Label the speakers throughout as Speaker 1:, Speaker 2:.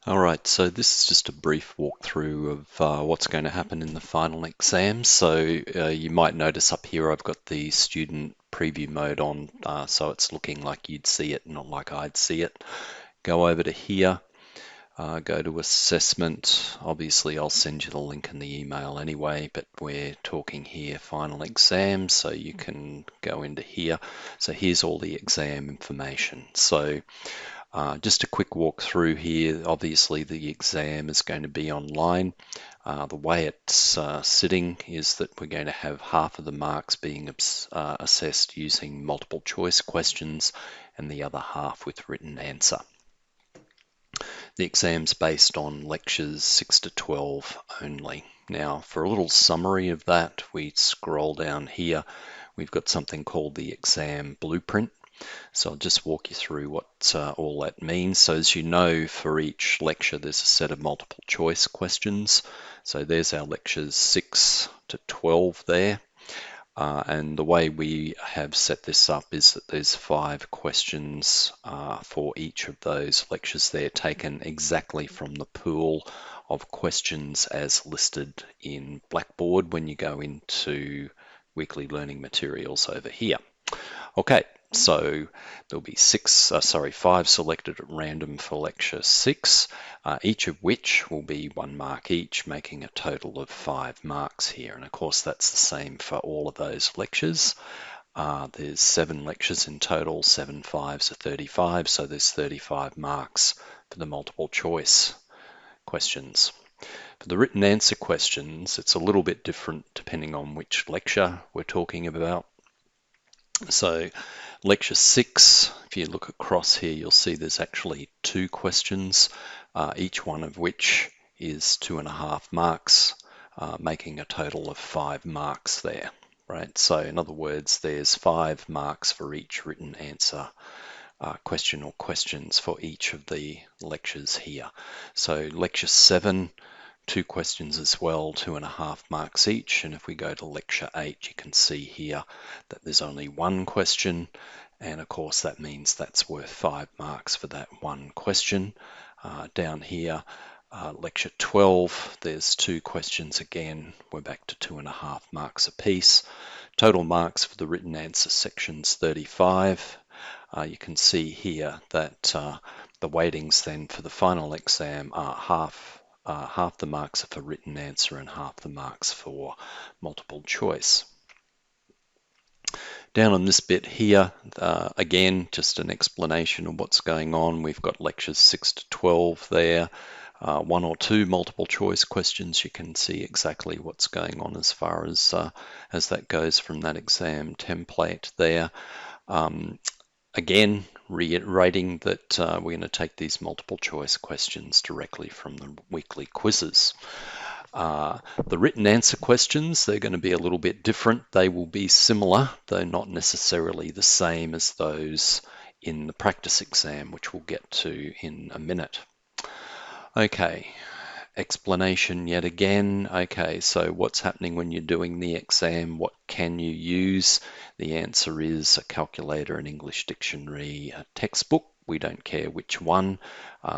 Speaker 1: All right, so this is just a brief walkthrough of what's going to happen in the final exam. So you might notice up here I've got the student preview mode on, so it's looking like you'd see it, not like I'd see it. Go over to here, go to assessment. Obviously, I'll send you the link in the email anyway, but we're talking here final exam, so you can go into here. So here's all the exam information. So just a quick walk through here. Obviously, the exam is going to be online. The way it's sitting is that we're going to have half of the marks being assessed using multiple choice questions and the other half with written answer. The exam's based on lectures 6 to 12 only. Now, for a little summary of that, we scroll down here. We've got something called the exam blueprint. So I'll just walk you through what all that means. So as you know, for each lecture, there's a set of multiple choice questions. So there's our lectures 6 to 12 there. And the way we have set this up is that there's 5 questions for each of those lectures there, taken exactly from the pool of questions as listed in Blackboard when you go into weekly learning materials over here. Okay, so there'll be 5 selected at random for lecture 6, each of which will be 1 mark each, making a total of 5 marks here. And of course, that's the same for all of those lectures. There's 7 lectures in total, 7 5s are 35, so there's 35 marks for the multiple choice questions. For the written answer questions, it's a little bit different depending on which lecture we're talking about. So lecture 6, if you look across here, you'll see there's actually 2 questions, each one of which is 2.5 marks, making a total of 5 marks there, right? So in other words, there's 5 marks for each written answer question or questions for each of the lectures here. So lecture 7, 2 questions as well, 2.5 marks each. And if we go to lecture 8, you can see here that there's only 1 question. And of course, that means that's worth 5 marks for that 1 question. Down here, lecture 12, there's 2 questions again. We're back to 2.5 marks apiece. Total marks for the written answer section's 35. You can see here that the weightings then for the final exam are half the marks are for written answer and half the marks for multiple choice. Down on this bit here, again, just an explanation of what's going on. We've got lectures 6 to 12 there, 1 or 2 multiple choice questions. You can see exactly what's going on as far as that goes from that exam template there. Again, reiterating that we're going to take these multiple choice questions directly from the weekly quizzes. The written answer questions, they're going to be a little bit different. They will be similar, though not necessarily the same as those in the practice exam, which we'll get to in a minute. Okay. Explanation yet again. Okay, so what's happening when you're doing the exam? What can you use? The answer is a calculator, an English dictionary, a textbook. We don't care which one.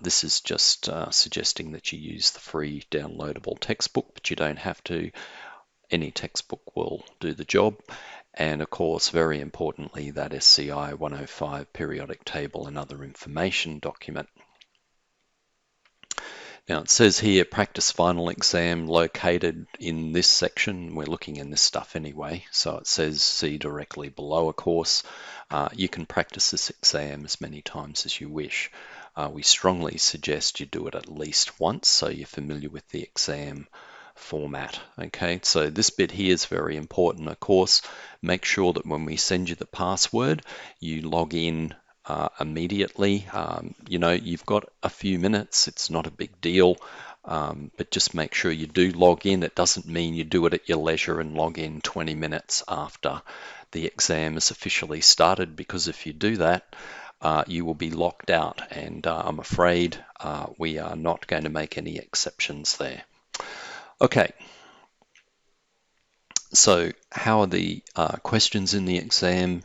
Speaker 1: This is just suggesting that you use the free downloadable textbook, but you don't have to. Any textbook will do the job. And of course, very importantly, that SCI 105 periodic table and other information document. Now it says here, practice final exam located in this section. We're looking in this stuff anyway. So it says see directly below, of course. You can practice this exam as many times as you wish. We strongly suggest you do it at least once so you're familiar with the exam format. Okay, so this bit here is very important, of course. Make sure that when we send you the password, you log in immediately. You know, you've got a few minutes, it's not a big deal, but just make sure you do log in. It doesn't mean you do it at your leisure and log in 20 minutes after the exam is officially started, because if you do that, you will be locked out, and I'm afraid we are not going to make any exceptions there. Okay. So how are the questions in the exam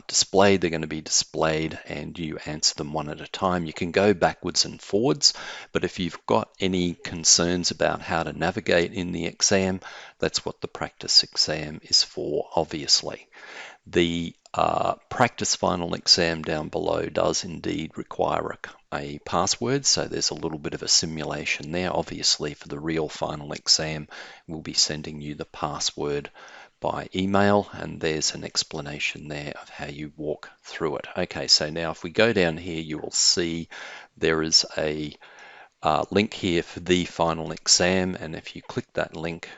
Speaker 1: displayed, they're going to be displayed, and you answer them one at a time. You can go backwards and forwards, but if you've got any concerns about how to navigate in the exam, that's what the practice exam is for, obviously. The practice final exam down below does indeed require a password, so there's a little bit of a simulation there. Obviously, for the real final exam, we'll be sending you the password by email, and there's an explanation there of how you walk through it. Okay, so now if we go down here, you will see there is a link here for the final exam, and if you click that link,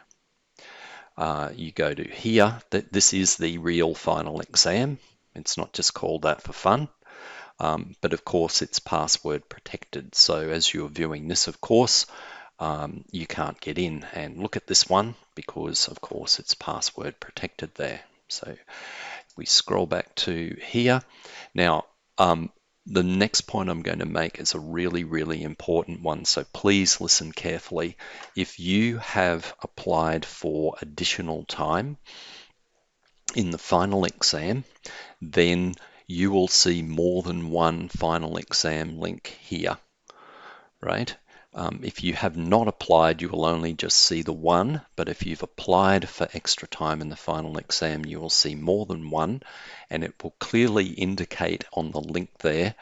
Speaker 1: you go to here. This is the real final exam. It's not just called that for fun, but of course it's password protected. So as you're viewing this, of course, you can't get in and look at this one because, of course, it's password protected there. So we scroll back to here. Now, the next point I'm going to make is a really, really important one, so please listen carefully. If you have applied for additional time in the final exam, then you will see more than one final exam link here, right? If you have not applied, you will only just see the one, but if you've applied for extra time in the final exam, you will see more than one, and it will clearly indicate on the link there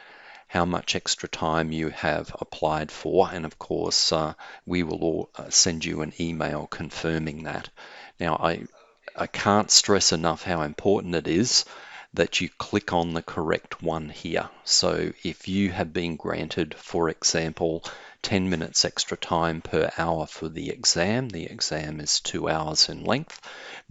Speaker 1: how much extra time you have applied for, and of course we will send you an email confirming that. Now I can't stress enough how important it is that you click on the correct one here. So if you have been granted, for example, 10 minutes extra time per hour for the exam is 2 hours in length,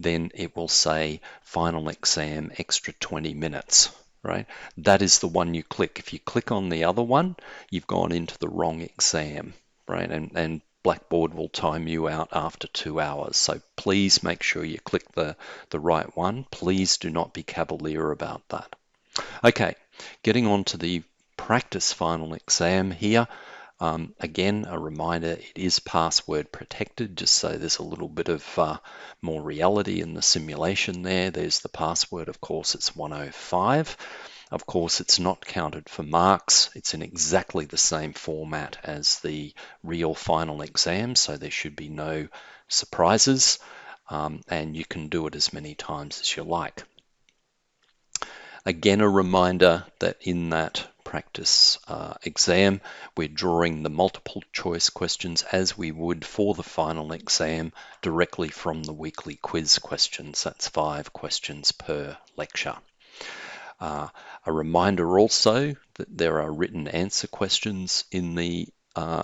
Speaker 1: then it will say final exam extra 20 minutes, right? That is the one you click. If you click on the other one, you've gone into the wrong exam, right? And Blackboard will time you out after 2 hours. So please make sure you click the right one. Please do not be cavalier about that. Okay, getting on to the practice final exam here. Again, a reminder, it is password protected, just so there's a little bit of more reality in the simulation there. There's the password, of course, it's 105. Of course, it's not counted for marks. It's in exactly the same format as the real final exam, so there should be no surprises, and you can do it as many times as you like. Again, a reminder that in that practice exam, we're drawing the multiple choice questions as we would for the final exam directly from the weekly quiz questions. That's 5 questions per lecture. A reminder also that there are written answer questions in the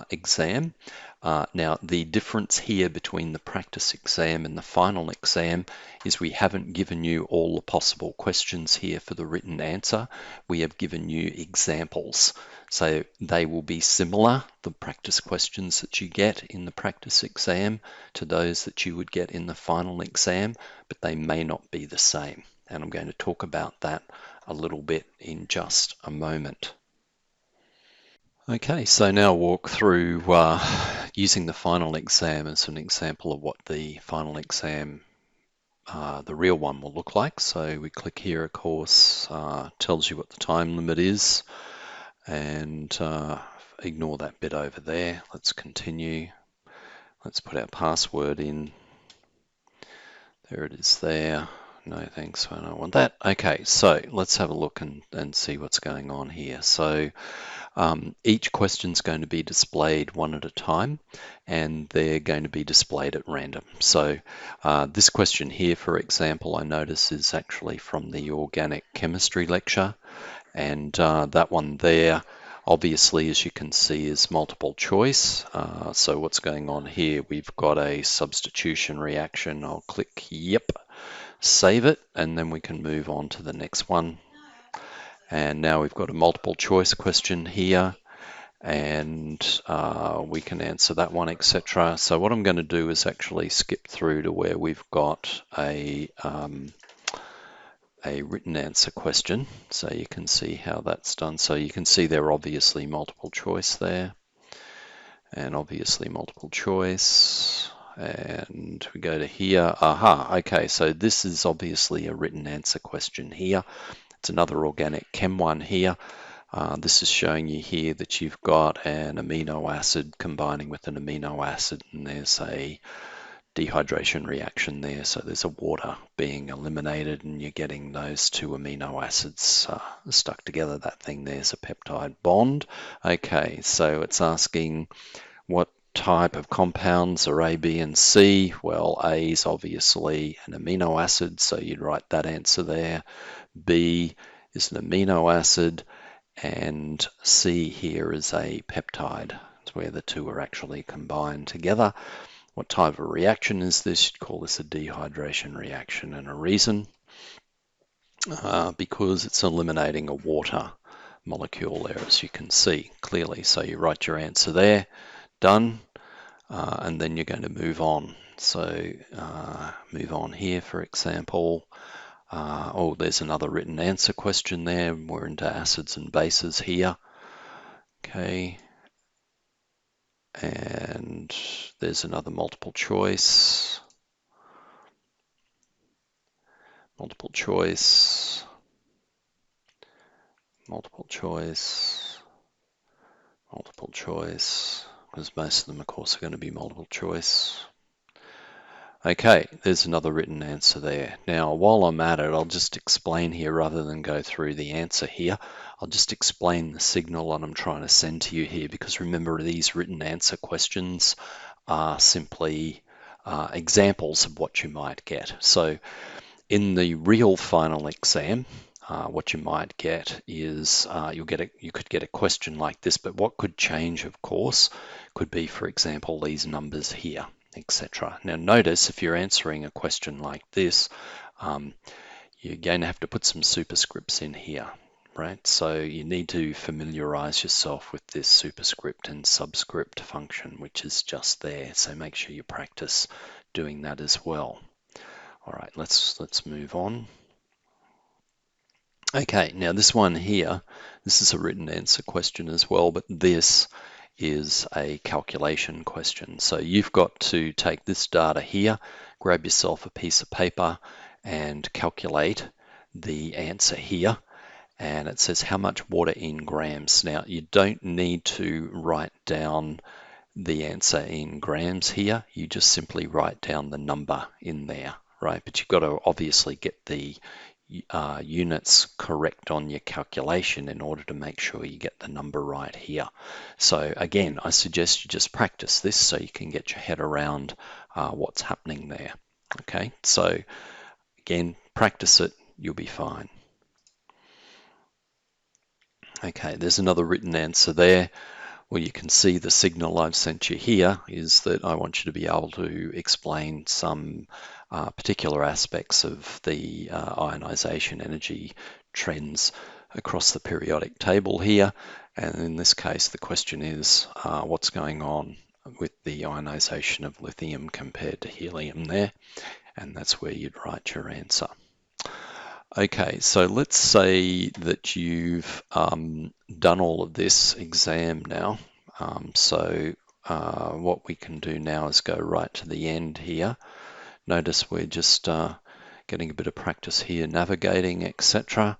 Speaker 1: exam. Now, the difference here between the practice exam and the final exam is we haven't given you all the possible questions here for the written answer. We have given you examples. So they will be similar, the practice questions that you get in the practice exam, to those that you would get in the final exam, but they may not be the same. And I'm going to talk about that a little bit in just a moment. Okay, so now walk through using the final exam as an example of what the final exam, the real one, will look like. So we click here, of course, tells you what the time limit is, and ignore that bit over there. Let's continue. Let's put our password in. There it is there. No thanks, I don't want that. Okay, so let's have a look and see what's going on here. So each question is going to be displayed one at a time, and they're going to be displayed at random. So this question here, for example, I notice is actually from the organic chemistry lecture, and that one there, obviously, as you can see, is multiple choice. So what's going on here, we've got a substitution reaction. I'll click yep, save it, and then we can move on to the next one. And now we've got a multiple choice question here, and we can answer that one, etc. So what I'm going to do is actually skip through to where we've got a written answer question, so you can see how that's done. So you can see there obviously multiple choice there, and obviously multiple choice, and we go to here. Aha, okay, so this is obviously a written answer question here. It's another organic chem one here. This is showing you here that you've got an amino acid combining with an amino acid, and there's a dehydration reaction there. So there's a water being eliminated, and you're getting those two amino acids stuck together. That thing there's a peptide bond. Okay, so it's asking what type of compounds are A, B, and C? Well, A is obviously an amino acid, so you'd write that answer there. B is an amino acid, and C here is a peptide. It's where the two are actually combined together. What type of reaction is this? You'd call this a dehydration reaction, and a reason, because it's eliminating a water molecule there, as you can see clearly. So you write your answer there, done, and then you're going to move on. So move on here, for example. Oh, there's another written answer question there. We're into acids and bases here. Okay. And there's another multiple choice. Multiple choice. Multiple choice. Multiple choice. Because most of them, of course, are going to be multiple choice. Okay, there's another written answer there. Now, while I'm at it, I'll just explain here rather than go through the answer here. I'll just explain the signal that I'm trying to send to you here, because remember, these written answer questions are simply examples of what you might get. So in the real final exam, what you might get is you could get a question like this, but what could change, of course, could be, for example, these numbers here, etc. Now notice, if you're answering a question like this, you're going to have to put some superscripts in here, right? So you need to familiarize yourself with this superscript and subscript function, which is just there. So make sure you practice doing that as well. All right, let's move on. Okay, now this one here, this is a written answer question as well, but this is a calculation question. So you've got to take this data here, grab yourself a piece of paper and calculate the answer here. And it says how much water in grams. Now you don't need to write down the answer in grams here. You just simply write down the number in there, right? But you've got to obviously get the units correct on your calculation in order to make sure you get the number right here. So again, I suggest you just practice this so you can get your head around what's happening there. Okay, so again, practice it, you'll be fine. Okay, there's another written answer there. Well, you can see the signal I've sent you here is that I want you to be able to explain some particular aspects of the ionization energy trends across the periodic table here. And in this case, the question is what's going on with the ionization of lithium compared to helium there. And that's where you'd write your answer. Okay, so let's say that you've done all of this exam now. What we can do now is go right to the end here. Notice we're just getting a bit of practice here, navigating, etc.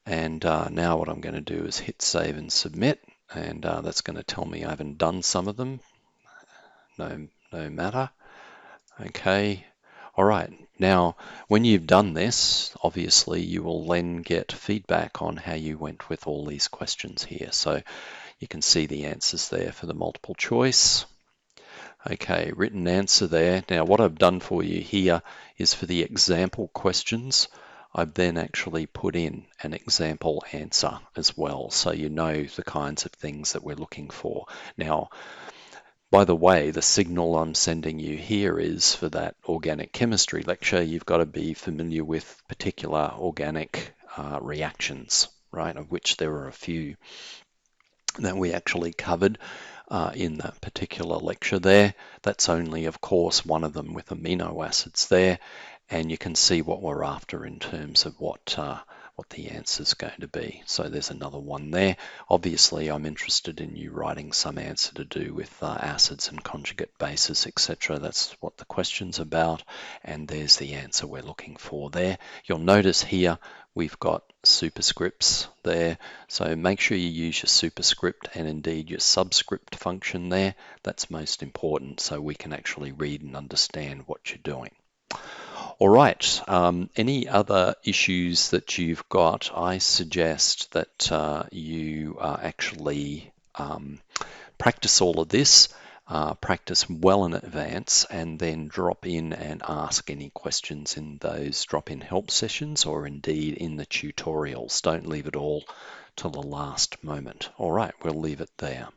Speaker 1: And now what I'm going to do is hit save and submit, and that's going to tell me I haven't done some of them. No matter. Okay. All right, now when you've done this, obviously you will then get feedback on how you went with all these questions here. So you can see the answers there for the multiple choice. Okay, written answer there. Now what I've done for you here is for the example questions, I've then actually put in an example answer as well, so you know the kinds of things that we're looking for. Now, by the way, the signal I'm sending you here is for that organic chemistry lecture. You've got to be familiar with particular organic reactions, right, of which there are a few that we actually covered in that particular lecture there. That's only, of course, one of them with amino acids there, and you can see what we're after in terms of what what the answer is going to be. So there's another one there. Obviously, I'm interested in you writing some answer to do with acids and conjugate bases, etc. That's what the question's about, and there's the answer we're looking for there. You'll notice here we've got superscripts there, so make sure you use your superscript and indeed your subscript function there. That's most important so we can actually read and understand what you're doing. All right, any other issues that you've got, I suggest that you actually practice all of this, practice well in advance, and then drop in and ask any questions in those drop-in help sessions or indeed in the tutorials. Don't leave it all till the last moment. All right, we'll leave it there.